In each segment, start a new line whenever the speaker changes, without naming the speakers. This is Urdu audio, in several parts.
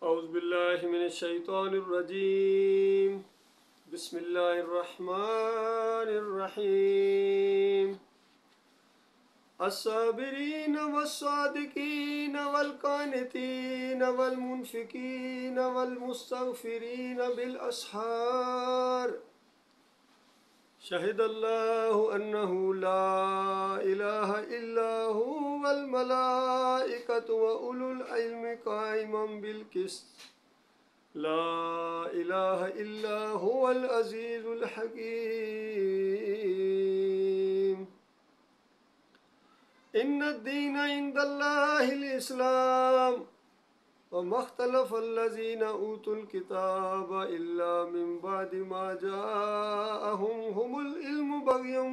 اعوذ باللہ من الشیطان الرجیم بسم اللہ الرحمن الرحیم الصابرین والصادقین والقانتین والمنفقین والمستغفرین بالاسحار شہد اللہ انہ لا الہ الا هو والملائکۃ واولو العلم قائما بالقسط لا الہ الا هو العزیز الحکیم ان الدین عند اللہ الاسلام وما اختلف الذین اوتوا الکتاب الا من بعد ما جاءهم العلم بغیا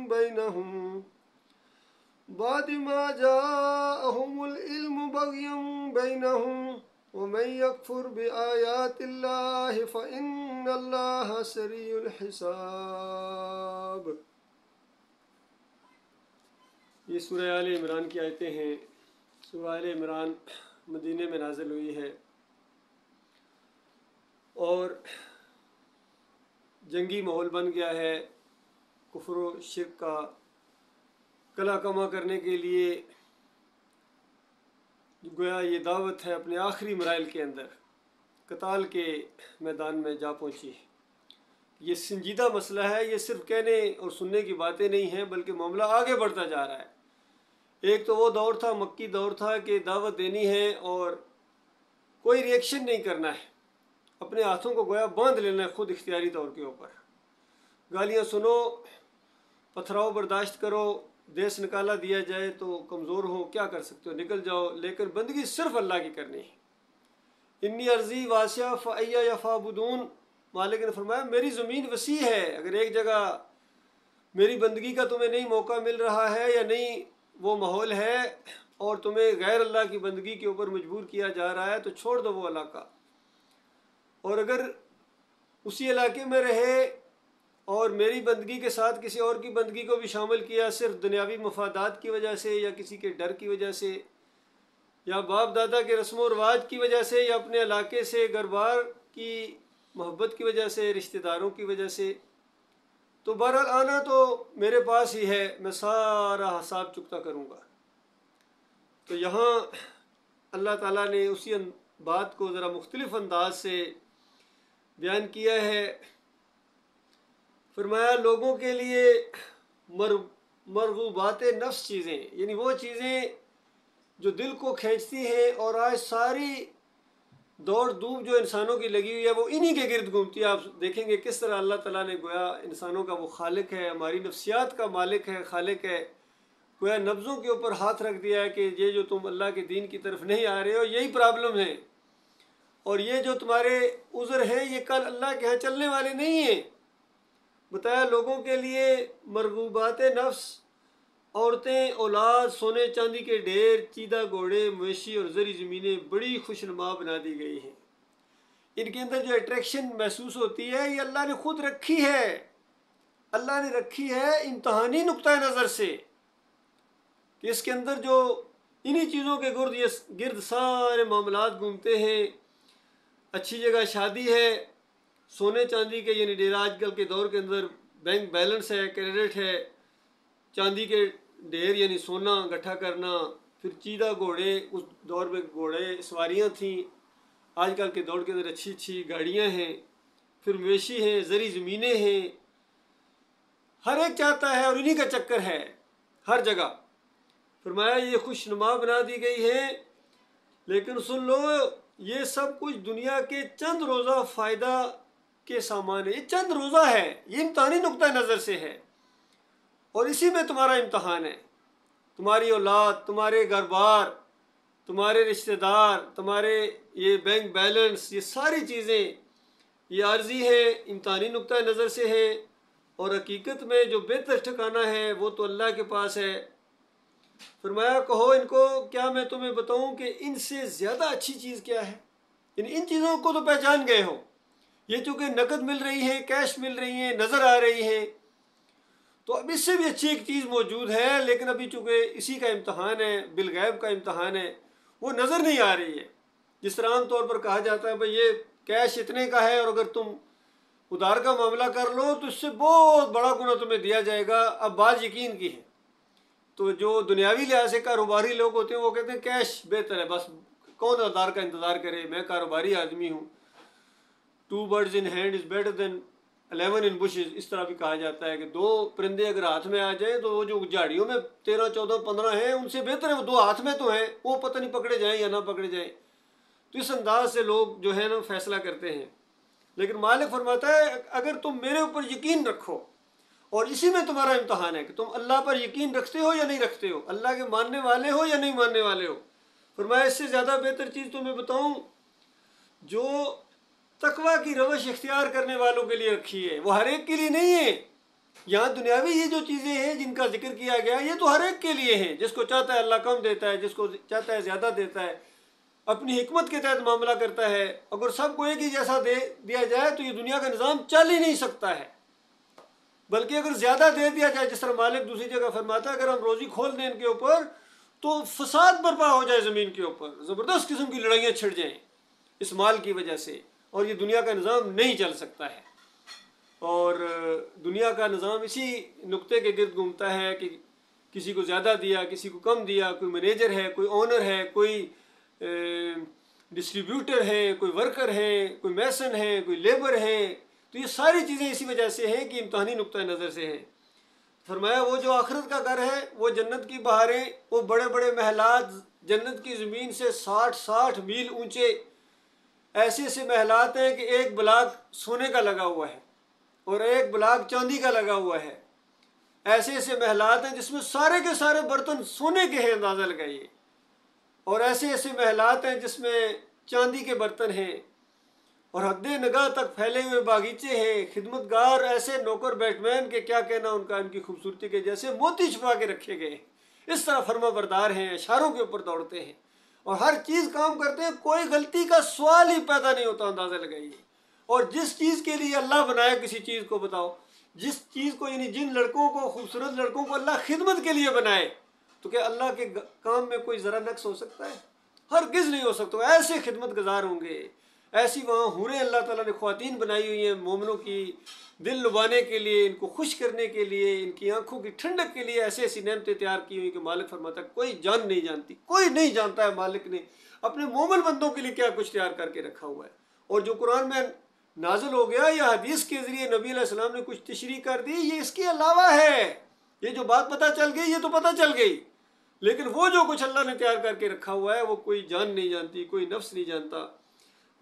بینہم ومن يكفر بآيات الله فإن الله سريع الحساب۔ یہ سورہ آل عمران کی آیتیں ہیں۔ سورہ آل عمران مدینے میں نازل ہوئی ہے اور جنگی ماحول بن گیا ہے۔ کفر و شرک کا کلا کما کرنے کے لیے گویا یہ دعوت ہے اپنے آخری مراحل کے اندر قتال کے میدان میں جا پہنچی ہے۔ یہ سنجیدہ مسئلہ ہے، یہ صرف کہنے اور سننے کی باتیں نہیں ہیں بلکہ معاملہ آگے بڑھتا جا رہا ہے۔ ایک تو وہ دور تھا، مکی دور تھا کہ دعوت دینی ہے اور کوئی ریئیکشن نہیں کرنا ہے، اپنے ہاتھوں کو گویا باندھ لینا ہے خود اختیاری طور کے اوپر۔ گالیاں سنو، پتھراؤ برداشت کرو، دیس نکالا دیا جائے تو کمزور ہو، کیا کر سکتے ہو، نکل جاؤ، لیکن بندگی صرف اللہ کی کرنی ہے۔ انی ارضی واسعہ فایہ فاعبدون، مالک نے فرمایا میری زمین وسیع ہے، اگر ایک جگہ میری بندگی کا تمہیں نہیں موقع مل رہا ہے یا نہیں وہ ماحول ہے اور تمہیں غیر اللہ کی بندگی کے اوپر مجبور کیا جا رہا ہے تو چھوڑ دو وہ علاقہ، اور اگر اسی علاقے میں رہے اور میری بندگی کے ساتھ کسی اور کی بندگی کو بھی شامل کیا صرف دنیاوی مفادات کی وجہ سے یا کسی کے ڈر کی وجہ سے یا باپ دادا کے رسم و رواج کی وجہ سے یا اپنے علاقے سے گھر بار کی محبت کی وجہ سے، رشتہ داروں کی وجہ سے، تو بہرحال آنا تو میرے پاس ہی ہے، میں سارا حساب چکتا کروں گا۔ تو یہاں اللہ تعالیٰ نے اسی بات کو ذرا مختلف انداز سے بیان کیا ہے۔ فرمایا لوگوں کے لیے مرغوبات نفس چیزیں، یعنی وہ چیزیں جو دل کو کھینچتی ہیں، اور آج ساری دوڑ دھوپ جو انسانوں کی لگی ہوئی ہے وہ انہی کے گرد گھومتی ہے۔ آپ دیکھیں گے کس طرح اللہ تعالیٰ نے گویا انسانوں کا وہ خالق ہے، ہماری نفسیات کا مالک ہے، خالق ہے، گویا نبضوں کے اوپر ہاتھ رکھ دیا ہے کہ یہ جو تم اللہ کے دین کی طرف نہیں آ رہے ہو یہی پرابلم ہے، اور یہ جو تمہارے عذر ہیں یہ کل اللہ کے ہاں چلنے والے نہیں ہیں۔ بتایا لوگوں کے لیے مرغوبات نفس، عورتیں، اولاد، سونے چاندی کے ڈھیر، چیدہ گھوڑے، مویشی اور زرعی زمینیں بڑی خوشنما بنا دی گئی ہیں۔ ان کے اندر جو اٹریکشن محسوس ہوتی ہے یہ اللہ نے خود رکھی ہے، اللہ نے رکھی ہے امتحانی نقطۂ نظر سے، کہ اس کے اندر جو انہی چیزوں کے گرد سارے معاملات گھومتے ہیں۔ اچھی جگہ شادی ہے، سونے چاندی کے یعنی ڈیر، آج کل کے دور کے اندر بینک بیلنس ہے، کریڈٹ ہے، چاندی کے ڈھیر یعنی سونا گٹھا کرنا، پھر چیدہ گھوڑے، اس دور میں گھوڑے سواریاں تھیں، آج کل کے دور کے اندر اچھی اچھی گاڑیاں ہیں، پھر مویشی ہیں، زرعی زمینیں ہیں، ہر ایک چاہتا ہے اور انہی کا چکر ہے ہر جگہ۔ فرمایا یہ خوشنما بنا دی گئی ہے، لیکن سن لو یہ سب کچھ دنیا کے چند روزہ فائدہ کے سامان ہے، یہ چند روزہ ہے، یہ امتحانی نقطۂ نظر سے ہے، اور اسی میں تمہارا امتحان ہے۔ تمہاری اولاد، تمہارے گھر بار، تمہارے رشتہ دار، تمہارے یہ بینک بیلنس، یہ ساری چیزیں یہ عارضی ہے، امتحانی نقطۂ نظر سے ہے، اور حقیقت میں جو بہتر ٹھکانہ ہے وہ تو اللہ کے پاس ہے۔ فرمایا کہو ان کو کیا میں تمہیں بتاؤں کہ ان سے زیادہ اچھی چیز کیا ہے؟ یعنی ان چیزوں کو تو پہچان گئے ہو، یہ چونکہ نقد مل رہی ہیں، کیش مل رہی ہیں، نظر آ رہی ہیں، تو اب اس سے بھی اچھی ایک چیز موجود ہے، لیکن ابھی چونکہ اسی کا امتحان ہے، بالغیب کا امتحان ہے، وہ نظر نہیں آ رہی ہے۔ جس طرح عام طور پر کہا جاتا ہے بھائی یہ کیش اتنے کا ہے اور اگر تم ادھار کا معاملہ کر لو تو اس سے بہت بڑا گنا تمہیں دیا جائے گا، اب بات یقین کی ہے۔ تو جو دنیاوی لحاظ سے کاروباری لوگ ہوتے ہیں وہ کہتے ہیں کیش بہتر ہے، بس کون ادھار کا انتظار کرے، میں کاروباری آدمی ہوں، 2 birds in hand is better than 11 in bushes، اس طرح بھی کہا جاتا ہے کہ 2 پرندے اگر ہاتھ میں آ جائیں تو وہ جو جھاڑیوں میں 13 14 15 ہیں ان سے بہتر ہے وہ 2 ہاتھ میں تو ہیں، وہ پتہ نہیں پکڑے جائیں یا نہ پکڑے جائیں۔ تو اس انداز سے لوگ جو ہے نا فیصلہ کرتے ہیں، لیکن مالک فرماتا ہے اگر تم میرے اوپر یقین رکھو، اور اسی میں تمہارا امتحان ہے کہ تم اللہ پر یقین رکھتے ہو یا نہیں رکھتے ہو، اللہ کے ماننے والے ہو یا نہیں ماننے والے ہو۔ فرمایا اس سے زیادہ بہتر چیز تمہیں بتاؤں جو تقوی کی روش اختیار کرنے والوں کے لیے رکھی ہے، وہ ہر ایک کے لیے نہیں ہے۔ یہاں دنیاوی یہ جو چیزیں ہیں جن کا ذکر کیا گیا یہ تو ہر ایک کے لیے ہیں، جس کو چاہتا ہے اللہ کم دیتا ہے، جس کو چاہتا ہے زیادہ دیتا ہے، اپنی حکمت کے تحت معاملہ کرتا ہے۔ اگر سب کو ایک ہی جیسا دے دیا جائے تو یہ دنیا کا نظام چل ہی نہیں سکتا ہے، بلکہ اگر زیادہ دے دیا جائے، جس طرح مالک دوسری جگہ فرماتا ہے اگر ہم روزی کھول دیں ان کے اوپر تو فساد برپا ہو جائے زمین کے اوپر، زبردست قسم کی لڑائیاں چھڑ جائیں اس مال کی وجہ سے، اور یہ دنیا کا نظام نہیں چل سکتا ہے۔ اور دنیا کا نظام اسی نقطے کے گرد گھومتا ہے کہ کسی کو زیادہ دیا، کسی کو کم دیا، کوئی مینیجر ہے، کوئی اونر ہے، کوئی ڈسٹریبیوٹر ہے، کوئی ورکر ہے، کوئی میسن ہے، کوئی لیبر ہے۔ تو یہ ساری چیزیں اسی وجہ سے ہیں کہ امتحانی نقطہ نظر سے ہیں۔ فرمایا وہ جو آخرت کا گھر ہے، وہ جنت کی بہاریں، وہ بڑے بڑے محلات جنت کی زمین سے 60 میل اونچے، ایسے ایسے محلات ہیں کہ ایک بلاک سونے کا لگا ہوا ہے اور ایک بلاک چاندی کا لگا ہوا ہے۔ ایسے ایسے محلات ہیں جس میں سارے کے سارے برتن سونے کے ہیں، اندازہ لگائیے، اور ایسے ایسے محلات ہیں جس میں چاندی کے برتن ہیں، اور حد نگاہ تک پھیلے ہوئے باغیچے ہیں، خدمتگار ایسے نوکر بیٹ مین کے کیا کہنا ان کا، ان کی خوبصورتی کے جیسے موتی چھپا کے رکھے گئے، اس طرح فرما بردار ہیں، اشاروں کے اوپر دوڑتے ہیں اور ہر چیز کام کرتے ہیں، کوئی غلطی کا سوال ہی پیدا نہیں ہوتا، اندازہ لگائیے۔ اور جس چیز کے لیے اللہ بنایا کسی چیز کو، بتاؤ جس چیز کو، یعنی جن لڑکوں کو، خوبصورت لڑکوں کو اللہ خدمت کے لیے بنائے، تو کیا اللہ کے کام میں کوئی ذرا نقص ہو سکتا ہے؟ ہرگز نہیں ہو سکتا۔ ایسے خدمت گزار ہوں گے، ایسی وہاں حوریں اللہ تعالیٰ نے خواتین بنائی ہوئی ہیں مومنوں کی دل لبانے کے لیے، ان کو خوش کرنے کے لیے، ان کی آنکھوں کی ٹھنڈک کے لیے ایسی ایسی نعمتیں تیار کی ہوئی کہ مالک فرماتا ہے کوئی جان نہیں جانتی، کوئی نہیں جانتا ہے مالک نے اپنے مومن بندوں کے لیے کیا کچھ تیار کر کے رکھا ہوا ہے۔ اور جو قرآن میں نازل ہو گیا یا حدیث کے ذریعے نبی علیہ السلام نے کچھ تشریح کر دی، یہ اس کے علاوہ ہے۔ یہ جو بات پتہ چل گئی یہ تو پتہ چل گئی، لیکن وہ جو کچھ اللہ نے تیار کر کے رکھا ہوا ہے وہ کوئی جان نہیں جانتی، کوئی نفس نہیں جانتا۔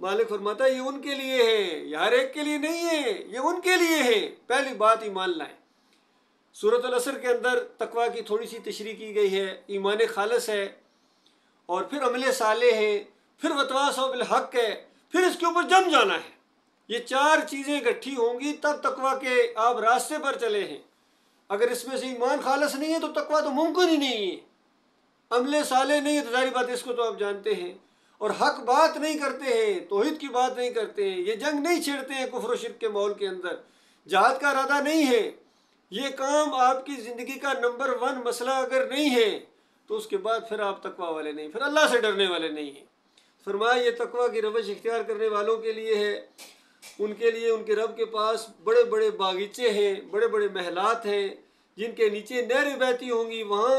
مالک فرماتا ہے یہ ان کے لیے ہے، یہ ہر ایک کے لیے نہیں ہے، یہ ان کے لیے ہے۔ پہلی بات ایمان لائیں۔ سورۃ العصر کے اندر تقویٰ کی تھوڑی سی تشریح کی گئی ہے، ایمان خالص ہے، اور پھر عمل صالح ہے، پھر وتواصوا بالحق ہے، پھر اس کے اوپر جم جانا ہے۔ یہ 4 چیزیں اکٹھی ہوں گی تب تقویٰ کے آپ راستے پر چلے ہیں۔ اگر اس میں سے ایمان خالص نہیں ہے تو تقویٰ تو ممکن ہی نہیں ہے، عمل صالح نہیں ہے تو ظاہری بات اس کو تو آپ جانتے ہیں، اور حق بات نہیں کرتے ہیں، توحید کی بات نہیں کرتے ہیں، یہ جنگ نہیں چھیڑتے ہیں کفر و شرک کے ماحول کے اندر، جہاد کا ارادہ نہیں ہے، یہ کام آپ کی زندگی کا نمبر 1 مسئلہ اگر نہیں ہے تو اس کے بعد پھر آپ تقویٰ والے نہیں، پھر اللہ سے ڈرنے والے نہیں ہیں۔ فرمایا یہ تقویٰ کی روش اختیار کرنے والوں کے لیے ہے، ان کے لیے ان کے رب کے پاس بڑے بڑے باغیچے ہیں، بڑے بڑے محلات ہیں جن کے نیچے نہریں بہتی ہوں گی، وہاں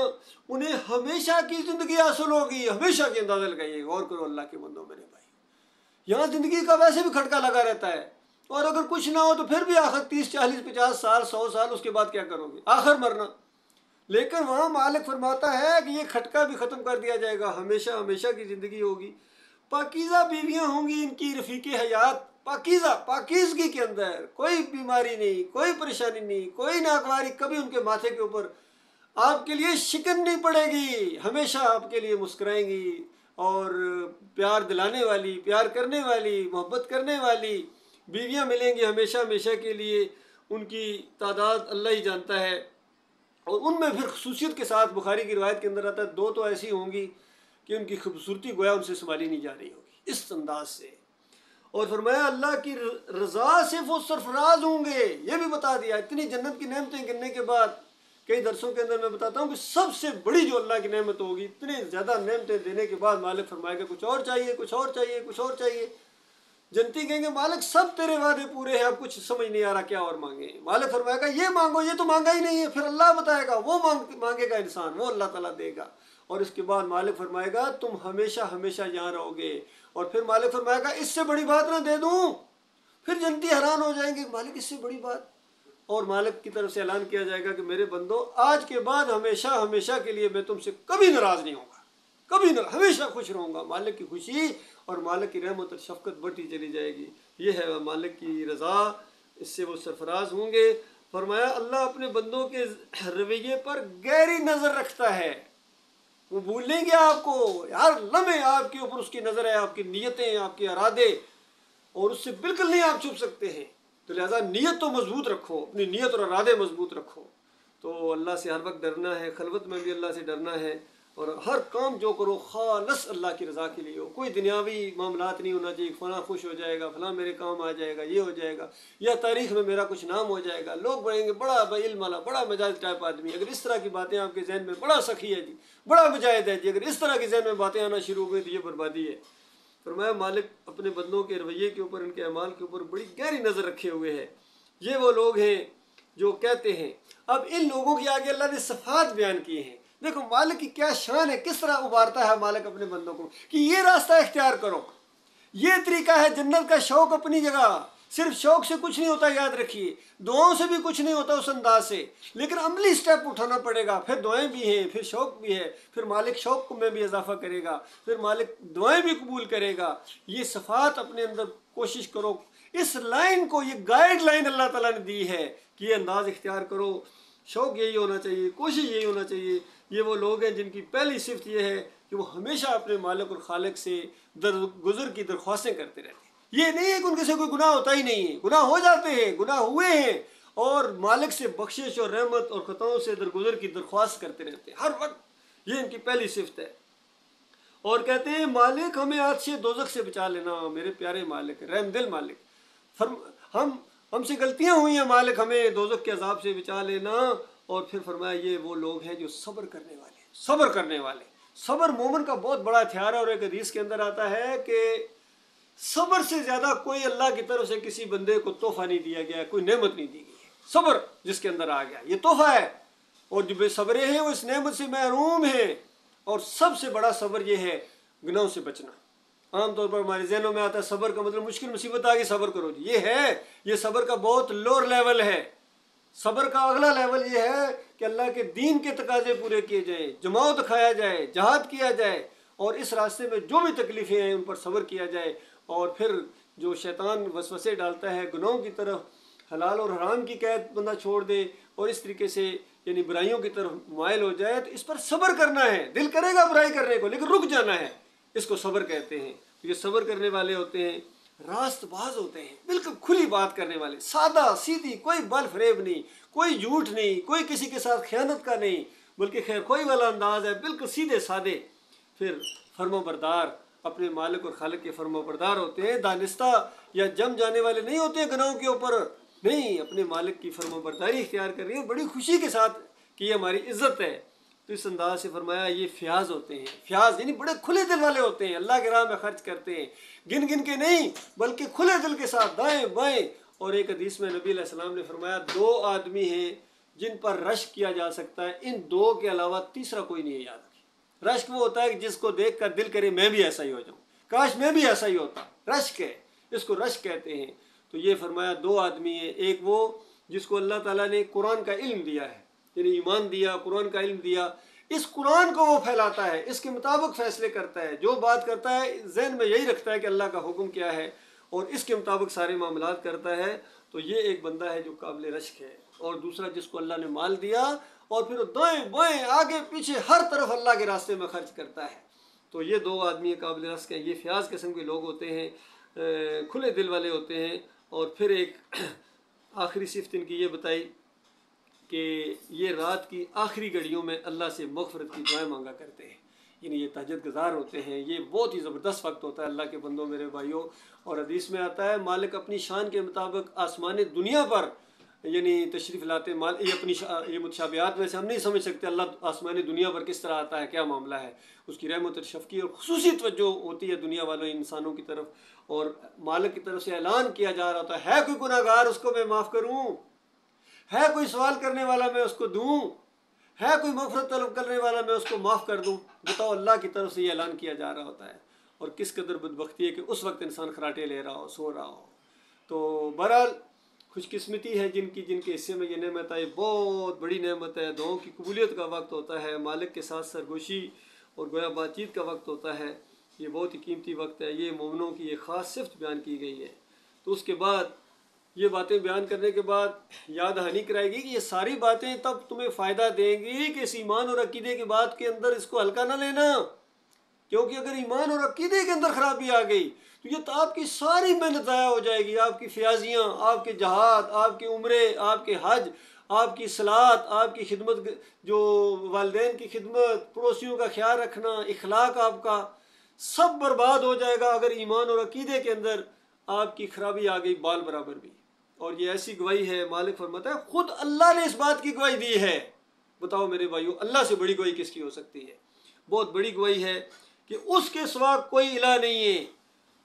انہیں ہمیشہ کی زندگی حاصل ہوگی۔ ہمیشہ کی اندازہ لگائیے، غور کرو اللہ کے بندوں میرے بھائی، یہاں زندگی کا ویسے بھی کھٹکا لگا رہتا ہے، اور اگر کچھ نہ ہو تو پھر بھی آخر 30 40 50 سال 100 سال اس کے بعد کیا کرو گے؟ آخر مرنا۔ لیکن وہاں مالک فرماتا ہے کہ یہ کھٹکا بھی ختم کر دیا جائے گا، ہمیشہ ہمیشہ کی زندگی ہوگی، پاکیزہ بیویاں ہوں گی ان کی رفیق حیات، پاکیزہ، پاکیزگی کے اندر، کوئی بیماری نہیں، کوئی پریشانی نہیں، کوئی ناگواری کبھی ان کے ماتھے کے اوپر آپ کے لیے شکن نہیں پڑے گی، ہمیشہ آپ کے لیے مسکرائیں گی، اور پیار دلانے والی، پیار کرنے والی، محبت کرنے والی بیویاں ملیں گی ہمیشہ ہمیشہ کے لیے۔ ان کی تعداد اللہ ہی جانتا ہے، اور ان میں پھر خصوصیت کے ساتھ بخاری کی روایت کے اندر آتا ہے 2 تو ایسی ہوں گی کہ ان کی خوبصورتی گویا ان سے سنبھالی نہیں جا رہی ہوگی، اس انداز سے۔ اور فرمایا اللہ کی رضا سے وہ سرفراز ہوں گے، یہ بھی بتا دیا۔ اتنی جنت کی نعمتیں گننے کے بعد کئی درسوں کے اندر میں بتاتا ہوں کہ سب سے بڑی جو اللہ کی نعمت ہوگی، اتنے زیادہ نعمتیں دینے کے بعد مالک فرمائے گا کچھ اور چاہیے، کچھ اور چاہیے، کچھ اور چاہیے۔ جنتی کہیں گے مالک سب تیرے وعدے پورے ہیں، اب کچھ سمجھ نہیں آ رہا کیا اور مانگے۔ مالک فرمائے گا یہ مانگو، یہ تو مانگا ہی نہیں ہے۔ پھر اللہ بتائے گا وہ مانگے گا انسان، وہ اللہ تعالیٰ دے گا۔ اور اس کے بعد مالک فرمائے گا تم ہمیشہ ہمیشہ یہاں رہو گے۔ اور پھر مالک فرمائے گا اس سے بڑی بات نہ دے دوں؟ پھر جنتی حیران ہو جائیں گے مالک اس سے بڑی بات؟ اور مالک کی طرف سے اعلان کیا جائے گا کہ میرے بندو آج کے بعد ہمیشہ ہمیشہ کے لیے میں تم سے کبھی ناراض نہیں ہوں گا، کبھی نہ، ہمیشہ خوش رہوں گا۔ مالک کی خوشی اور مالک کی رحمت اور شفقت بڑھتی چلی جائے گی۔ یہ ہے مالک کی رضا، اس سے وہ سرفراز ہوں گے۔ فرمایا اللہ اپنے بندوں کے رویے پر گہری نظر رکھتا ہے، وہ بھول نہیں گیا آپ کو، ہر لمحے آپ کے اوپر اس کی نظر ہے، آپ کی نیتیں، آپ کے ارادے، اور اس سے بالکل نہیں آپ چھپ سکتے ہیں۔ تو لہذا نیت تو مضبوط رکھو، اپنی نیت اور ارادے مضبوط رکھو۔ تو اللہ سے ہر وقت ڈرنا ہے، خلوت میں بھی اللہ سے ڈرنا ہے، اور ہر کام جو کرو خالص اللہ کی رضا کے لیے ہو۔ کوئی دنیاوی معاملات نہیں ہونا چاہیے، فلاں خوش ہو جائے گا، فلاں میرے کام آ جائے گا، یہ ہو جائے گا، یا تاریخ میں میرا کچھ نام ہو جائے گا، لوگ بڑھیں گے بڑا علم والا، بڑا مجاہد ٹائپ آدمی۔ اگر اس طرح کی باتیں آپ کے ذہن میں، بڑا سخی ہے جی، بڑا مجاہد ہے جی، اگر اس طرح کے ذہن میں باتیں آنا شروع ہو گئی تو یہ بربادی ہے۔ فرمایا مالک اپنے بندوں کے رویے کے اوپر، ان کے اعمال کے اوپر بڑی گہری نظر رکھے ہوئے ہے۔ یہ وہ لوگ ہیں جو کہتے ہیں، اب ان لوگوں کی آگے اللہ نے صفات بیان کی ہیں۔ دیکھو مالک کی کیا شان ہے، کس طرح ابھارتا ہے مالک اپنے بندوں کو کہ یہ راستہ اختیار کرو، یہ طریقہ ہے جنت کا۔ شوق اپنی جگہ، صرف شوق سے کچھ نہیں ہوتا، یاد رکھیے، دعاؤں سے بھی کچھ نہیں ہوتا اس انداز سے، لیکن عملی سٹیپ اٹھانا پڑے گا۔ پھر دعائیں بھی ہیں، پھر شوق بھی ہے، پھر مالک شوق میں بھی اضافہ کرے گا، پھر مالک دعائیں بھی قبول کرے گا۔ یہ صفات اپنے اندر کوشش کرو، اس لائن کو، یہ گائیڈ لائن اللہ تعالیٰ نے دی ہے کہ یہ انداز اختیار کرو۔ شوق یہی ہونا چاہیے، کوشش یہی ہونا چاہیے۔ یہ وہ لوگ ہیں جن کی پہلی صفت یہ ہے کہ وہ ہمیشہ اپنے مالک اور خالق سے درگزر کی درخواستیں کرتے رہتے ہیں۔ یہ نہیں ہے کہ ان کے سے کوئی گناہ ہوتا ہی نہیں ہے، گناہ ہو جاتے ہیں، گناہ ہوئے ہیں، اور مالک سے بخشش اور رحمت اور خطاؤں سے درگزر کی درخواست کرتے رہتے ہیں ہر وقت۔ یہ ان کی پہلی صفت ہے۔ اور کہتے ہیں مالک ہمیں آتش دوزخ سے بچا لینا، میرے پیارے مالک، رحم دل مالک، ہم سے غلطیاں ہوئی ہیں مالک، ہمیں دوزخ کے عذاب سے بچا لینا۔ اور پھر فرمایا یہ وہ لوگ ہیں جو صبر کرنے والے ہیں، صبر کرنے والے۔ صبر مومن کا بہت بڑا ہتھیار ہے، اور ایک حدیث کے اندر آتا ہے کہ صبر سے زیادہ کوئی اللہ کی طرف سے کسی بندے کو تحفہ نہیں دیا گیا، کوئی نعمت نہیں دی گئی ہے۔ صبر جس کے اندر آ گیا یہ تحفہ ہے، اور جو بے صبرے ہیں وہ اس نعمت سے محروم ہیں۔ اور سب سے بڑا صبر یہ ہے گناہوں سے بچنا۔ عام طور پر ہمارے ذہنوں میں آتا ہے صبر کا مطلب مشکل مصیبت آ گئی صبر کرو جی، یہ صبر کا بہت لوور لیول ہے۔ صبر کا اگلا لیول یہ ہے کہ اللہ کے دین کے تقاضے پورے کیے جائیں، جماعت دکھایا جائے، جہاد کیا جائے، اور اس راستے میں جو بھی تکلیفیں ہیں ان پر صبر کیا جائے۔ اور پھر جو شیطان وسوسے ڈالتا ہے گناہوں کی طرف، حلال اور حرام کی قید بندہ چھوڑ دے اور اس طریقے سے یعنی برائیوں کی طرف مائل ہو جائے، تو اس پر صبر کرنا ہے۔ دل کرے گا برائی کرنے کو لیکن رک جانا ہے، اس کو صبر کہتے ہیں۔ یہ صبر کرنے والے ہوتے ہیں، راست باز ہوتے ہیں، بالکل کھلی بات کرنے والے، سادہ سیدھی، کوئی بل فریب نہیں، کوئی جھوٹ نہیں، کوئی کسی کے ساتھ خیانت کا نہیں، بلکہ خیر خواہی والا انداز ہے، بالکل سیدھے سادے۔ پھر فرما بردار، اپنے مالک اور خالق کے فرما بردار ہوتے ہیں، دانستہ یا جم جانے والے نہیں ہوتے ہیں گناہوں کے اوپر، نہیں، اپنے مالک کی فرما برداری اختیار کر رہی ہے بڑی خوشی کے ساتھ کہ یہ ہماری عزت ہے۔ تو اس انداز سے فرمایا یہ فیاض ہوتے ہیں، فیاض یعنی بڑے کھلے دل والے ہوتے ہیں، اللہ کے راہ میں خرچ کرتے ہیں، گن گن کے نہیں بلکہ کھلے دل کے ساتھ، دائیں بائیں۔ اور ایک حدیث میں نبی علیہ السلام نے فرمایا دو آدمی ہیں جن پر رشک کیا جا سکتا ہے، ان دو کے علاوہ تیسرا کوئی نہیں ہے۔ یاد رکھیں، رشک وہ ہوتا ہے کہ جس کو دیکھ کر دل کرے میں بھی ایسا ہی ہو جاؤں، کاش میں بھی ایسا ہی ہوتا، رشک ہے، اس کو رشک کہتے ہیں۔ تو یہ فرمایا دو آدمی ہیں، ایک وہ جس کو اللہ تعالیٰ نے قرآن کا علم دیا ہے، یعنی ایمان دیا، قرآن کا علم دیا، اس قرآن کو وہ پھیلاتا ہے، اس کے مطابق فیصلے کرتا ہے، جو بات کرتا ہے ذہن میں یہی رکھتا ہے کہ اللہ کا حکم کیا ہے اور اس کے مطابق سارے معاملات کرتا ہے۔ تو یہ ایک بندہ ہے جو قابل رشک ہے۔ اور دوسرا جس کو اللہ نے مال دیا اور پھر دائیں بائیں آگے پیچھے ہر طرف اللہ کے راستے میں خرچ کرتا ہے۔ تو یہ دو آدمی قابل رشک ہیں، یہ فیاض قسم کے لوگ ہوتے ہیں، کھلے دل والے ہوتے ہیں۔ اور پھر ایک آخری صفت ان کی یہ بتائی کہ یہ رات کی آخری گھڑیوں میں اللہ سے مغفرت کی دعائیں مانگا کرتے ہیں، یعنی یہ تہجد گزار ہوتے ہیں۔ یہ بہت ہی زبردست وقت ہوتا ہے اللہ کے بندوں، میرے بھائیوں۔ اور حدیث میں آتا ہے مالک اپنی شان کے مطابق آسمان دنیا پر یعنی تشریف لاتے مال یہ اپنی یہ متشابہات میں سے ہم نہیں سمجھ سکتے اللہ آسمانی دنیا پر کس طرح آتا ہے، کیا معاملہ ہے، اس کی رحمت اور شفقت اور خصوصی توجہ ہوتی ہے دنیا والوں انسانوں کی طرف، اور مالک کی طرف سے اعلان کیا جا رہا ہوتا ہے کوئی گناہ گار اس کو میں معاف کروں، ہے کوئی سوال کرنے والا میں اس کو دوں، ہے کوئی مغفرت طلب کرنے والا میں اس کو معاف کر دوں۔ بتاؤ، اللہ کی طرف سے یہ اعلان کیا جا رہا ہوتا ہے، اور کس قدر بدبختی ہے کہ اس وقت انسان خراٹے لے رہا ہو، سو رہا ہو۔ تو بہرحال خوش قسمتی ہے جن کے حصے میں یہ نعمت آئی، بہت بڑی نعمت ہے۔ دعاؤں کی قبولیت کا وقت ہوتا ہے، مالک کے ساتھ سرگوشی اور گویا بات چیت کا وقت ہوتا ہے، یہ بہت ہی قیمتی وقت ہے۔ یہ مومنوں کی ایک خاص صفت بیان کی گئی ہے۔ تو اس کے بعد یہ باتیں بیان کرنے کے بعد یاد دہانی کرائے گی کہ یہ ساری باتیں تب تمہیں فائدہ دیں گی کہ اس ایمان اور عقیدے کے بات کے اندر اس کو ہلکا نہ لینا، کیونکہ اگر ایمان اور عقیدے کے اندر خرابی آ گئی تو یہ تو آپ کی ساری محنت ضائع ہو جائے گی، آپ کی فیاضیاں، آپ کے جہاد، آپ کے عمرے، آپ کے حج، آپ کی صلات، آپ کی خدمت، جو والدین کی خدمت، پڑوسیوں کا خیال رکھنا، اخلاق آپ کا سب برباد ہو جائے گا اگر ایمان اور عقیدے کے اندر آپ کی خرابی آ گئی بال برابر بھی۔ اور یہ ایسی گواہی ہے، مالک فرماتا ہے خود اللہ نے اس بات کی گواہی دی ہے۔ بتاؤ میرے بھائیو، اللہ سے بڑی گواہی کس کی ہو سکتی ہے؟ بہت بڑی گواہی ہے کہ اس کے سوا کوئی الہ نہیں ہے،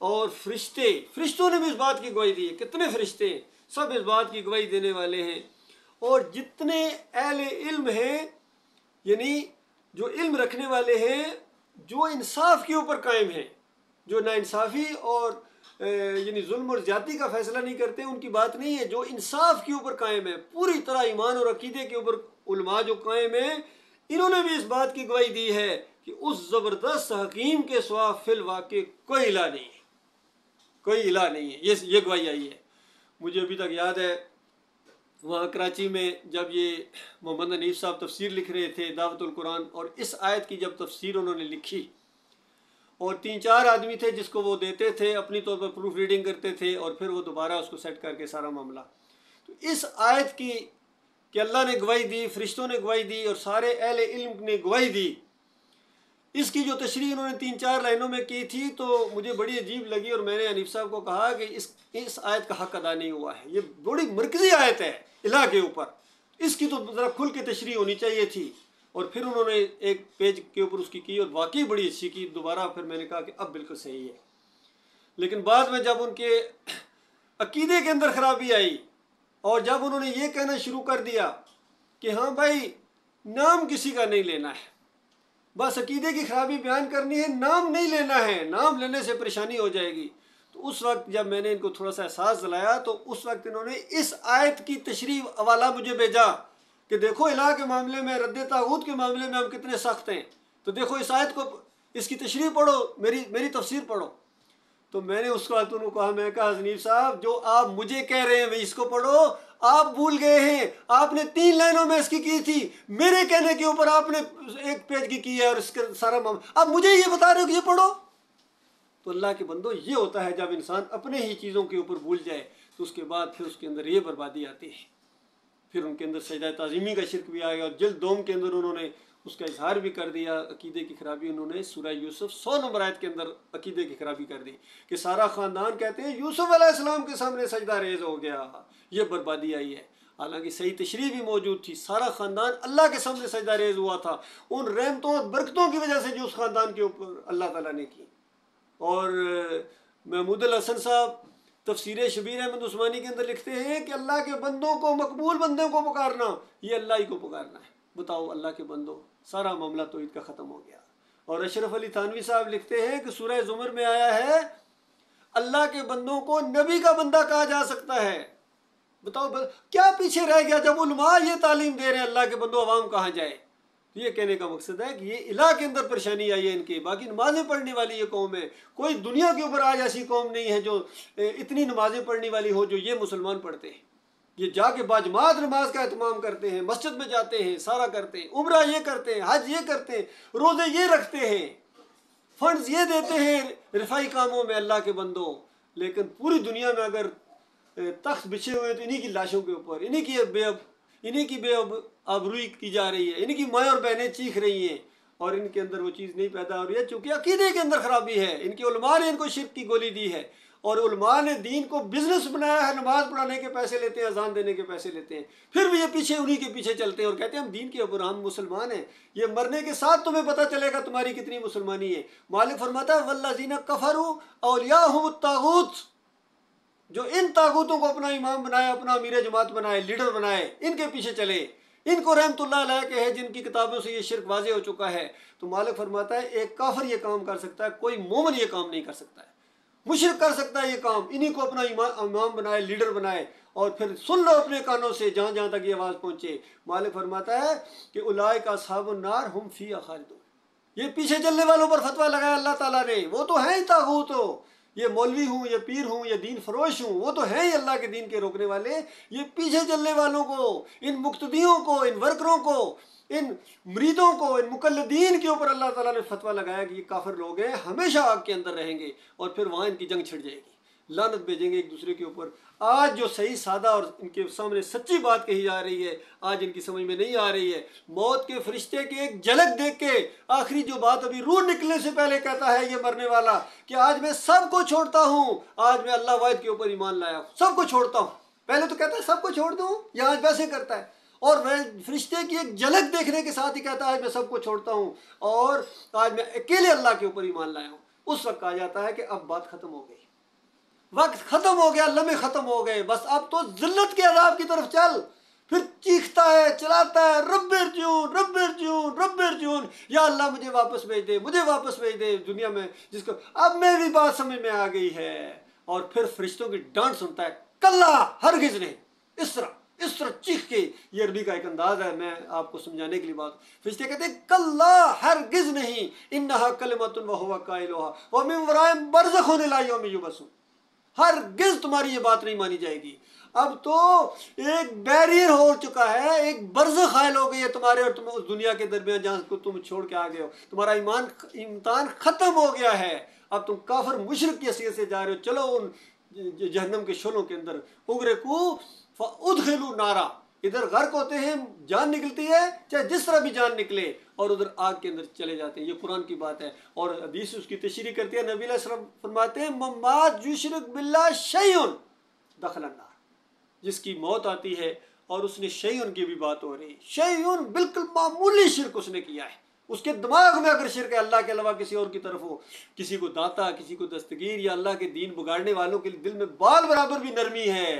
اور فرشتوں نے بھی اس بات کی گواہی دی ہے۔ کتنے فرشتے سب اس بات کی گواہی دینے والے ہیں، اور جتنے اہل علم ہیں، یعنی جو علم رکھنے والے ہیں، جو انصاف کے اوپر قائم ہیں، جو ناانصافی اور یعنی ظلم اور زیادتی کا فیصلہ نہیں کرتے، ان کی بات نہیں ہے۔ جو انصاف کے اوپر قائم ہے، پوری طرح ایمان اور عقیدے کے اوپر علماء جو قائم ہیں، انہوں نے بھی اس بات کی گواہی دی ہے کہ اس زبردست حکیم کے سوا فی الواقع کوئی الہ نہیں ہے، کوئی الہ نہیں ہے۔ یہ گواہی آئی ہے۔ مجھے ابھی تک یاد ہے وہاں کراچی میں جب یہ محمد حنیف صاحب تفسیر لکھ رہے تھے دعوت القرآن، اور اس آیت کی جب تفسیر انہوں نے لکھی، اور 3-4 آدمی تھے جس کو وہ دیتے تھے، اپنی طور پر پروف ریڈنگ کرتے تھے، اور پھر وہ دوبارہ اس کو سیٹ کر کے سارا معاملہ، تو اس آیت کی کہ اللہ نے گواہی دی، فرشتوں نے گواہی دی، اور سارے اہل علم نے گواہی دی، اس کی جو تشریح انہوں نے 3-4 لائنوں میں کی تھی تو مجھے بڑی عجیب لگی، اور میں نے حنیف صاحب کو کہا کہ اس آیت کا حق ادا نہیں ہوا ہے، یہ بڑی مرکزی آیت ہے الہ کے اوپر، اس کی تو ذرا کھل کے تشریح ہونی چاہیے تھی۔ اور پھر انہوں نے ایک پیج کے اوپر اس کی اور واقعی بڑی اچھی کی۔ دوبارہ پھر میں نے کہا کہ اب بالکل صحیح ہے، لیکن بعد میں جب ان کے عقیدے کے اندر خرابی آئی، اور جب انہوں نے یہ کہنا شروع کر دیا کہ ہاں بھائی نام کسی کا نہیں لینا ہے، بس عقیدے کی خرابی بیان کرنی ہے، نام نہیں لینا ہے، نام لینے سے پریشانی ہو جائے گی، تو اس وقت جب میں نے ان کو تھوڑا سا احساس دلایا تو اس وقت انہوں نے اس آیت کی تشریح حوالہ مجھے بھیجا کہ دیکھو الہ کے معاملے میں، رد طاغوت کے معاملے میں ہم کتنے سخت ہیں، تو دیکھو اس آیت کو، اس کی تشریح پڑھو، میری تفسیر پڑھو۔ تو میں نے اس وقت انہوں کو کہا، میں کہا حنیف صاحب جو آپ مجھے کہہ رہے ہیں اس کو پڑھو، آپ بھول گئے ہیں، آپ نے 3 لائنوں میں اس کی تھی، میرے کہنے کے اوپر آپ نے 1 پیج کی ہے، اور اس کا سارا معاملہ آپ مجھے یہ بتا رہے ہو کہ یہ پڑھو۔ تو اللہ کے بندو، یہ ہوتا ہے جب انسان اپنے ہی چیزوں کے اوپر بھول جائے تو اس کے بعد پھر اس کے اندر یہ بربادی آتی ہے، پھر ان کے اندر سجدہ تعظیمی کا شرک بھی آئے گا۔ اور جلد 2 کے اندر انہوں نے اس کا اظہار بھی کر دیا، عقیدے کی خرابی انہوں نے سورہ یوسف 100 نمبر آیت کے اندر عقیدے کی خرابی کر دی کہ سارا خاندان کہتے ہیں یوسف علیہ السلام کے سامنے سجدہ ریز ہو گیا، یہ بربادی آئی ہے۔ حالانکہ صحیح تشریح بھی موجود تھی، سارا خاندان اللہ کے سامنے سجدہ ریز ہوا تھا ان رحمتوں اور برکتوں کی وجہ سے جو اس خاندان کے اوپر اللہ تعالیٰ نے کی۔ اور محمود الحسن صاحب تفسیر شبیر احمد عثمانی کے اندر لکھتے ہیں کہ اللہ کے بندوں کو، مقبول بندوں کو پکارنا، یہ اللہ ہی کو پکارنا ہے۔ بتاؤ اللہ کے بندوں، سارا معاملہ توحید کا ختم ہو گیا۔ اور اشرف علی تھانوی صاحب لکھتے ہیں کہ سورہ زمر میں آیا ہے اللہ کے بندوں کو نبی کا بندہ کہا جا سکتا ہے۔ بتاؤ کیا پیچھے رہ گیا جب علماء یہ تعلیم دے رہے ہیں اللہ کے بندوں عوام کہاں جائے؟ تو یہ کہنے کا مقصد ہے کہ یہ الہ کے اندر پریشانی آئی ہے ان کی، باقی نمازیں پڑھنے والی یہ قوم ہے، کوئی دنیا کے اوپر آج ایسی قوم نہیں ہے جو اتنی نمازیں پڑھنے والی ہو جو یہ مسلمان پڑھتے ہیں۔ یہ جا کے باجماعت نماز کا اہتمام کرتے ہیں، مسجد میں جاتے ہیں، سارا کرتے ہیں، عمرہ یہ کرتے ہیں، حج یہ کرتے ہیں، روزے یہ رکھتے ہیں، فنڈز یہ دیتے ہیں رفائی کاموں میں اللہ کے بندوں، لیکن پوری دنیا میں اگر تخت بچھے ہوئے تو انہی کی لاشوں کے اوپر انہی کی بے آبروئی کی جا رہی ہے، انہی کی مائیں اور بہنیں چیخ رہی ہیں، اور ان کے اندر وہ چیز نہیں پیدا ہو رہی ہے، چونکہ عقیدے کے اندر خرابی ہے۔ ان کے علماء نے ان کو شرک کی گولی دی ہے، اور علماء نے دین کو بزنس بنایا ہے، نماز پڑھانے کے پیسے لیتے ہیں، اذان دینے کے پیسے لیتے ہیں، پھر بھی یہ پیچھے انہی کے پیچھے چلتے ہیں اور کہتے ہیں ہم دین کے اوپر، ہم مسلمان ہیں، یہ مرنے کے ساتھ تمہیں پتہ چلے گا تمہاری کتنی مسلمانی ہے۔ مالک فرماتا ہے والذین کفروا اولیاءہم الطاغوت، جو ان طاغوتوں کو اپنا امام بنائے، اپنا امیر جماعت بنائے، لیڈر بنائے، ان کے پیچھے چلے، ان کو رحمت اللہ علیہ کے ہے جن کی کتابوں سے یہ شرک واضح ہو چکا ہے۔ تو مالک فرماتا ہے ایک کافر یہ کام کر سکتا ہے، کوئی مومن یہ کام نہیں کر سکتا ہے۔ مشرک کر سکتا ہے یہ کام، انہی کو اپنا امام بنائے، لیڈر بنائے، اور پھر سن لو اپنے کانوں سے جہاں جہاں تک یہ آواز پہنچے۔ مالک فرماتا ہے کہ اولئک اصحاب النار ہم فیہا خالدون، یہ پیچھے چلنے والوں پر فتویٰ لگایا اللہ تعالیٰ نے، وہ تو ہیں ہی طاغوت ہو، یہ مولوی ہوں، یہ پیر ہوں، یہ دین فروش ہوں، وہ تو ہیں ہی اللہ کے دین کے روکنے والے۔ یہ پیچھے چلنے والوں کو، ان مقتدیوں کو، ان ورکروں کو، ان مریدوں کو، ان مقلدین کے اوپر اللہ تعالیٰ نے فتویٰ لگایا کہ یہ کافر لوگ ہیں، ہمیشہ آگ کے اندر رہیں گے، اور پھر وہاں ان کی جنگ چھڑ جائے گی، لعنت بھیجیں گے ایک دوسرے کے اوپر۔ آج جو صحیح سادہ اور ان کے سامنے سچی بات کہی جا رہی ہے، آج ان کی سمجھ میں نہیں آ رہی ہے۔ موت کے فرشتے کی ایک جھلک دیکھ کے آخری جو بات ابھی روح نکلنے سے پہلے کہتا ہے یہ مرنے والا کہ آج میں سب کو چھوڑتا ہوں، آج میں اللہ واحد کے اوپر ایمان لایا ہوں، سب کو چھوڑتا ہوں۔ پہلے تو کہتا ہے سب کو چھوڑ دوں، یہ آج ویسے کرتا ہے، اور فرشتے کی ایک جھلک دیکھنے کے ساتھ ہی کہتا ہے آج میں سب کو چھوڑتا ہوں اور آج میں اکیلے اللہ کے اوپر ایمان لایا ہوں۔ اس وقت کہا جاتا ہے کہ اب بات ختم ہو گئی، وقت ختم ہو گیا، لمحے ختم ہو گئے، بس اب تو ذلت کے عذاب کی طرف چل۔ پھر چیختا ہے، چلاتا ہے، رب ارجعون رب ارجعون رب ارجعون، یا اللہ مجھے واپس بھیج دے، مجھے واپس بھیج دے دنیا میں، جس کو اب میری بات سمجھ میں آ گئی ہے۔ اور پھر فرشتوں کی ڈانٹ سنتا ہے، کلا ہرگز نہیں، اس طرح چیخ کے، یہ عربی کا ایک انداز ہے، میں آپ کو سمجھانے کے لیے بات، فرشتے کہتے ہیں کلا ہرگز نہیں، انہا کلمۃ وہو قائلھا ومن ورائہم برزخ الی یوم یبعثون، ہرگز تمہاری یہ بات نہیں مانی جائے گی۔ اب تو ایک بیریئر ہو چکا ہے، ایک برزخ حائل ہو گئی ہے تمہارے اور تم اس دنیا کے درمیان جہاں کو تم چھوڑ کے آ گئے ہو، تمہارا امتحان ختم ہو گیا ہے، اب تم کافر مشرک کی حیثیت سے جا رہے ہو، چلو ان جہنم کے شعلوں کے اندر، اغرقوا فادخلوا نارا، ادھر غرق ہوتے ہیں، جان نکلتی ہے، چاہے جس طرح بھی جان نکلے، اور ادھر آگ کے اندر چلے جاتے ہیں۔ یہ قرآن کی بات ہے، اور حدیث اس کی تشریح کرتی ہے، نبی علیہ السلام فرماتے ہیں ممات یشرک باللہ شیئن دخل النار، جس کی موت آتی ہے اور اس نے شیئن کی بھی بات ہو رہی ہے، شیئن بالکل معمولی شرک اس نے کیا ہے، اس کے دماغ میں اگر شرک ہے اللہ کے علاوہ کسی اور کی طرف ہو، کسی کو داتا، کسی کو دستگیر، یا اللہ کے دین بگاڑنے والوں کے دل میں بال برابر بھی نرمی ہے،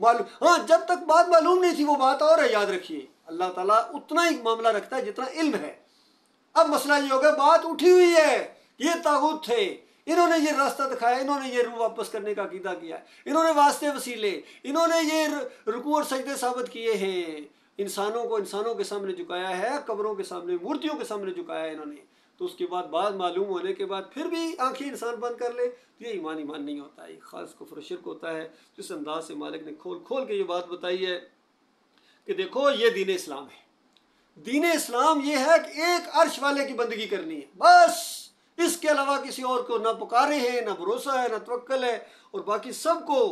ہاں جب تک بات معلوم نہیں تھی وہ بات اور ہے، یاد رکھیے اللہ تعالیٰ اتنا ہی معاملہ رکھتا ہے جتنا علم ہے۔ اب مسئلہ یہ ہوگا، بات اٹھی ہوئی ہے، یہ طاغوت تھے، انہوں نے یہ راستہ دکھایا، انہوں نے یہ روح واپس کرنے کا عقیدہ کیا، انہوں نے واسطے وسیلے، انہوں نے یہ رکوع اور سجدے ثابت کیے ہیں، انسانوں کو انسانوں کے سامنے جھکایا ہے، قبروں کے سامنے، مورتیوں کے سامنے جھکایا ہے انہوں نے، تو اس کے بعد بات معلوم ہونے کے بعد پھر بھی آنکھیں انسان بند کر لے تو یہ ایمان نہیں ہوتا ہے، خاص کفر و شرک ہوتا ہے۔ جس انداز سے مالک نے کھول کھول کے یہ بات بتائی ہے کہ دیکھو یہ دین اسلام ہے، دین اسلام یہ ہے کہ ایک عرش والے کی بندگی کرنی ہے، بس اس کے علاوہ کسی اور کو نہ پکارے ہیں، نہ بھروسہ ہے، نہ توکل ہے، اور باقی سب کو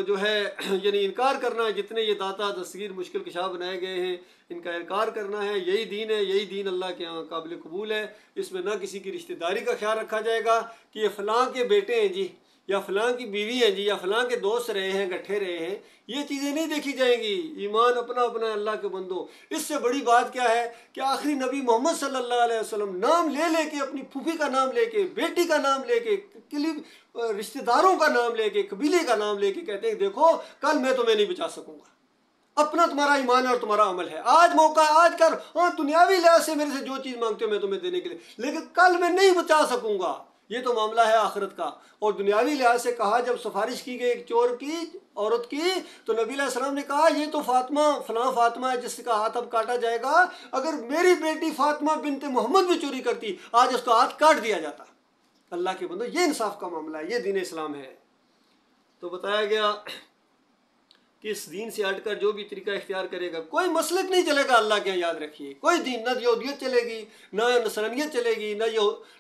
جو ہے یعنی انکار کرنا ہے، جتنے یہ داتا دستگیر مشکل کشا بنائے گئے ہیں ان کا انکار کرنا ہے، یہی دین ہے، یہی دین اللہ کے ہاں قابل قبول ہے۔ اس میں نہ کسی کی رشتہ داری کا خیال رکھا جائے گا کہ یہ فلاں کے بیٹے ہیں جی، یا فلاں کی بیوی ہیں جی، یا فلاں کے دوست رہے ہیں، گٹھے رہے ہیں، یہ چیزیں نہیں دیکھی جائیں گی۔ ایمان اپنا اپنا اللہ کے بندو۔ اس سے بڑی بات کیا ہے کہ آخری نبی محمد صلی اللہ علیہ وسلم نام لے لے کے، اپنی پھوپھی کا نام لے کے، بیٹی کا نام لے کے، رشتہ داروں کا نام لے کے، قبیلے کا نام لے کے کہتے ہیں دیکھو کل میں تمہیں نہیں بچا سکوں گا، اپنا تمہارا ایمان ہے اور تمہارا عمل ہے، آج موقع ہے، آج کر، ہاں دنیاوی لحاظ سے میرے سے جو چیز مانگتے ہو میں تمہیں دینے کے لیے، لیکن کل میں نہیں بچا سکوں گا، یہ تو معاملہ ہے آخرت کا۔ اور دنیاوی لحاظ سے کہا، جب سفارش کی گئی ایک چور کی، عورت کی، تو نبی علیہ السلام نے کہا یہ تو فاطمہ، فلاں فاطمہ ہے جس کا ہاتھ اب کاٹا جائے گا، اگر میری بیٹی فاطمہ بنت محمد بھی چوری کرتی آج اس کا ہاتھ کاٹ دیا جاتا۔ اللہ کے بندو، یہ انصاف کا معاملہ ہے، یہ دین اسلام ہے۔ تو بتایا گیا کہ اس دین سے ہٹ کر جو بھی طریقہ اختیار کرے گا، کوئی مسلک نہیں چلے گا اللہ کے یہاں، یاد رکھیے، کوئی دین، نہ یہودیت چلے گی، نہ نصرانیت چلے گی،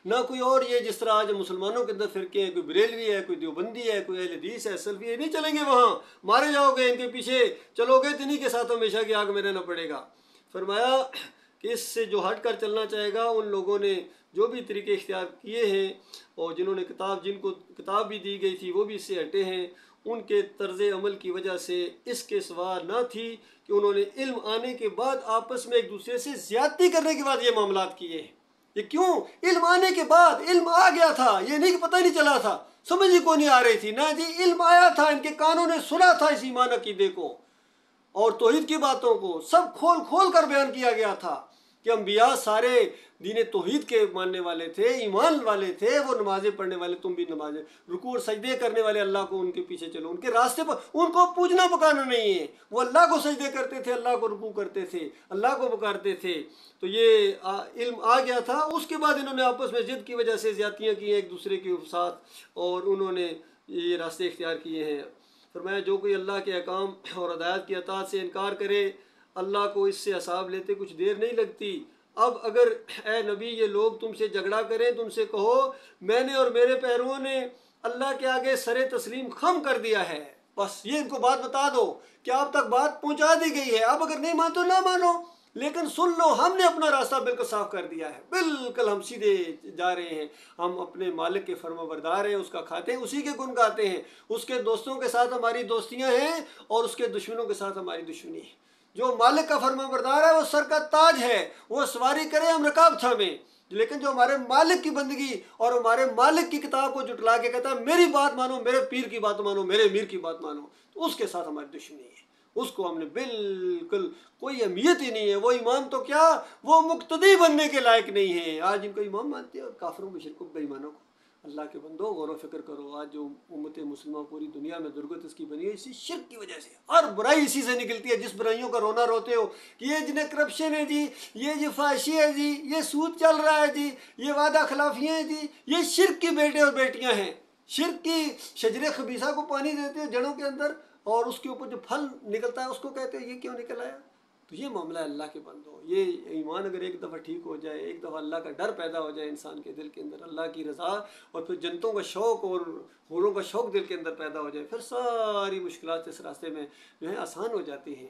نہ کوئی اور، یہ جس طرح آج مسلمانوں کے اندر فرقے ہیں، کوئی بریلوی ہے، کوئی دیوبندی ہے، کوئی اہل حدیث ہے، سلفی ہے، نہیں چلیں گے وہاں، مارے جاؤ گے، ان کے پیچھے چلو گے تو انہی کے ساتھ ہمیشہ کی آگ میں رہنا پڑے گا۔ فرمایا کہ اس سے جو ہٹ کر چلنا چاہے گا ان لوگوں نے جو بھی طریقے اختیار کیے ہیں اور جنہوں نے جن کو کتاب بھی دی گئی تھی وہ بھی اس سے ہٹے ہیں، ان کے طرز عمل کی وجہ سے اس کے سوا نہ تھی کہ انہوں نے علم آنے کے بعد آپس میں ایک دوسرے سے زیادتی کرنے کے بعد یہ معاملات کیے ہیں۔ یہ کیوں؟ علم آنے کے بعد، علم آ گیا تھا، یہ نہیں کہ پتہ نہیں چلا تھا، سمجھ ہی کو نہیں آ رہی تھی، نہ جی علم آیا تھا، ان کے کانوں نے سنا تھا اس ایمان عقیدے کو اور توحید کی باتوں کو سب کھول کھول کر بیان کیا گیا تھا کہ انبیاء سارے دین توحید کے ماننے والے تھے، ایمان والے تھے، وہ نمازیں پڑھنے والے، تم بھی نمازیں، رکوع اور سجدے کرنے والے اللہ کو ان کے پیچھے چلو، ان کے راستے پر، ان کو پوجنا پکانا نہیں ہے، وہ اللہ کو سجدے کرتے تھے، اللہ کو رکوع کرتے تھے، اللہ کو پکارتے تھے۔ تو یہ علم آ گیا تھا، اس کے بعد انہوں نے آپس میں ضد کی وجہ سے زیادتیاں کی ہیں ایک دوسرے کے ساتھ اور انہوں نے یہ راستے اختیار کیے ہیں۔ فرمایا جو کوئی اللہ کے احکام اور ہدایت کی اطاعت سے انکار کرے اللہ کو اس سے حساب لیتے کچھ دیر نہیں لگتی۔ اب اگر اے نبی یہ لوگ تم سے جھگڑا کریں تو ان سے کہو میں نے اور میرے پیرووں نے اللہ کے آگے سر تسلیم خم کر دیا ہے، بس یہ ان کو بات بتا دو کہ آپ تک بات پہنچا دی گئی ہے، اب اگر نہیں مانتے نہ مانو، لیکن سن لو ہم نے اپنا راستہ بالکل صاف کر دیا ہے، بالکل ہم سیدھے جا رہے ہیں، ہم اپنے مالک کے فرما بردار ہیں، اس کا کھاتے ہیں، اسی کے گن گاتے ہیں، اس کے دوستوں کے ساتھ ہماری دوستیاں ہیں اور اس کے دشمنوں کے ساتھ ہماری دشمنی ہے۔ جو مالک کا فرما بردار ہے وہ سر کا تاج ہے، وہ سواری کرے ہم رکاب تھامیں، لیکن جو ہمارے مالک کی بندگی اور ہمارے مالک کی کتاب کو جھٹلا کے کہتا ہے میری بات مانو، میرے پیر کی بات مانو، میرے امیر کی بات مانو، تو اس کے ساتھ ہماری دشمنی ہے، اس کو ہم نے بالکل کوئی اہمیت ہی نہیں ہے، وہ ایمان تو کیا وہ مقتدی بننے کے لائق نہیں ہے۔ آج ان کو امام مانتے ہیں اور کافروں مشرکوں بے ایمانوں کو۔ اللہ کے بندو غور و فکر کرو، آج جو امت مسلمہ پوری دنیا میں درگت اس کی بنی ہے اسی شرک کی وجہ سے، ہر برائی اسی سے نکلتی ہے، جس برائیوں کا رونا روتے ہو کہ یہ جنہیں کرپشن ہے جی، یہ جو فحاشی ہے جی، یہ سود چل رہا ہے جی، یہ وعدہ خلافیاں ہیں جی، یہ شرک کی بیٹے اور بیٹیاں ہیں، شرک کی شجر خبیثہ کو پانی دیتے ہیں جڑوں کے اندر اور اس کے اوپر جو پھل نکلتا ہے اس کو کہتے ہیں یہ کیوں نکل آیا؟ تو یہ معاملہ ہے اللہ کے بندو، یہ ایمان اگر ایک دفعہ ٹھیک ہو جائے، ایک دفعہ اللہ کا ڈر پیدا ہو جائے انسان کے دل کے اندر، اللہ کی رضا اور پھر جنتوں کا شوق اور حوروں کا شوق دل کے اندر پیدا ہو جائے، پھر ساری مشکلات اس راستے میں جو ہے آسان ہو جاتی ہیں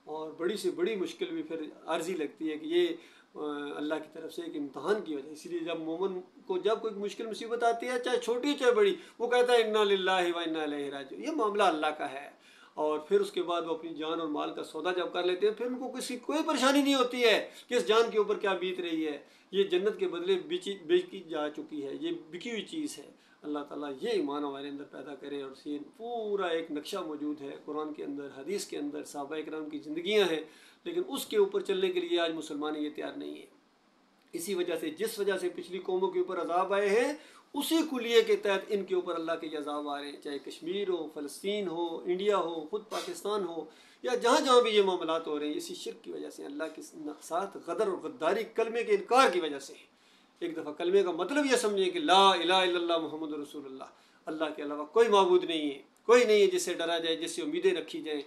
اور بڑی سے بڑی مشکل بھی پھر عارضی لگتی ہے کہ یہ اللہ کی طرف سے ایک امتحان کی وجہ۔ اسی لیے جب مومن کو جب کوئی مشکل مصیبت آتی ہے چاہے چھوٹی چاہے بڑی، وہ کہتا ہے انا للہ و انا الیہ راجعون، یہ معاملہ اللہ کا ہے، اور پھر اس کے بعد وہ اپنی جان اور مال کا سودا جب کر لیتے ہیں پھر ان کو کوئی پریشانی نہیں ہوتی ہے کہ اس جان کے اوپر کیا بیت رہی ہے، یہ جنت کے بدلے بیچی جا چکی ہے، یہ بکی ہوئی چیز ہے۔ اللہ تعالیٰ یہ ایمان ہمارے اندر پیدا کرے، اور یہ پورا ایک نقشہ موجود ہے قرآن کے اندر، حدیث کے اندر، صحابہ اکرام کی زندگیاں ہیں، لیکن اس کے اوپر چلنے کے لیے آج مسلمان یہ تیار نہیں ہے۔ اسی وجہ سے جس وجہ سے پچھلی قوموں کے اوپر عذاب آئے ہیں اسی کلیے کے تحت ان کے اوپر اللہ کے یہ عذاب آ رہے ہیں، چاہے کشمیر ہو، فلسطین ہو، انڈیا ہو، خود پاکستان ہو، یا جہاں جہاں بھی یہ معاملات ہو رہے ہیں اسی شرک کی وجہ سے، اللہ کے ساتھ غدر اور غداری، کلمے کے انکار کی وجہ سے۔ ایک دفعہ کلمے کا مطلب یہ سمجھیں کہ لا الہ الا اللہ محمد رسول اللہ، اللہ کے علاوہ کوئی معبود نہیں ہے، کوئی نہیں ہے جس سے ڈرا جائے، جس سے امیدیں رکھی جائیں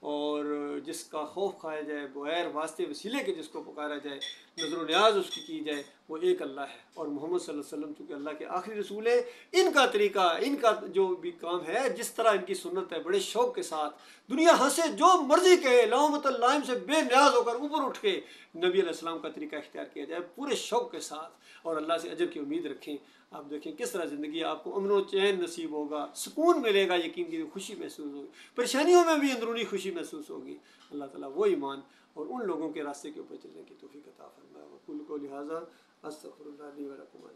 اور جس کا خوف کھایا جائے، بغیر واسطے وسیلے کے جس کو پکارا جائے، نظر و نیاز اس کی جائے، وہ ایک اللہ ہے۔ اور محمد صلی اللہ علیہ وسلم چونکہ اللہ کے آخری رسول ہے، ان کا طریقہ، ان کا جو بھی کام ہے، جس طرح ان کی سنت ہے، بڑے شوق کے ساتھ دنیا ہنسے جو مرضی کہے، لومۃ اللائم سے بے نیاز ہو کر اوپر اٹھ کے نبی علیہ السلام کا طریقہ اختیار کیا جائے پورے شوق کے ساتھ، اور اللہ سے اجر کی امید رکھیں۔ آپ دیکھیں کس طرح زندگی آپ کو امن و چین نصیب ہوگا، سکون ملے گا، یقین کی خوشی محسوس ہوگی، پریشانیوں میں بھی اندرونی خوشی محسوس ہوگی۔ اللہ تعالیٰ وہ ایمان اور ان لوگوں کے راستے کے اوپر چلنے کی توفیق عطا فرمائے۔ وقول قولی ھذا استغفر اللہ لی ولکم۔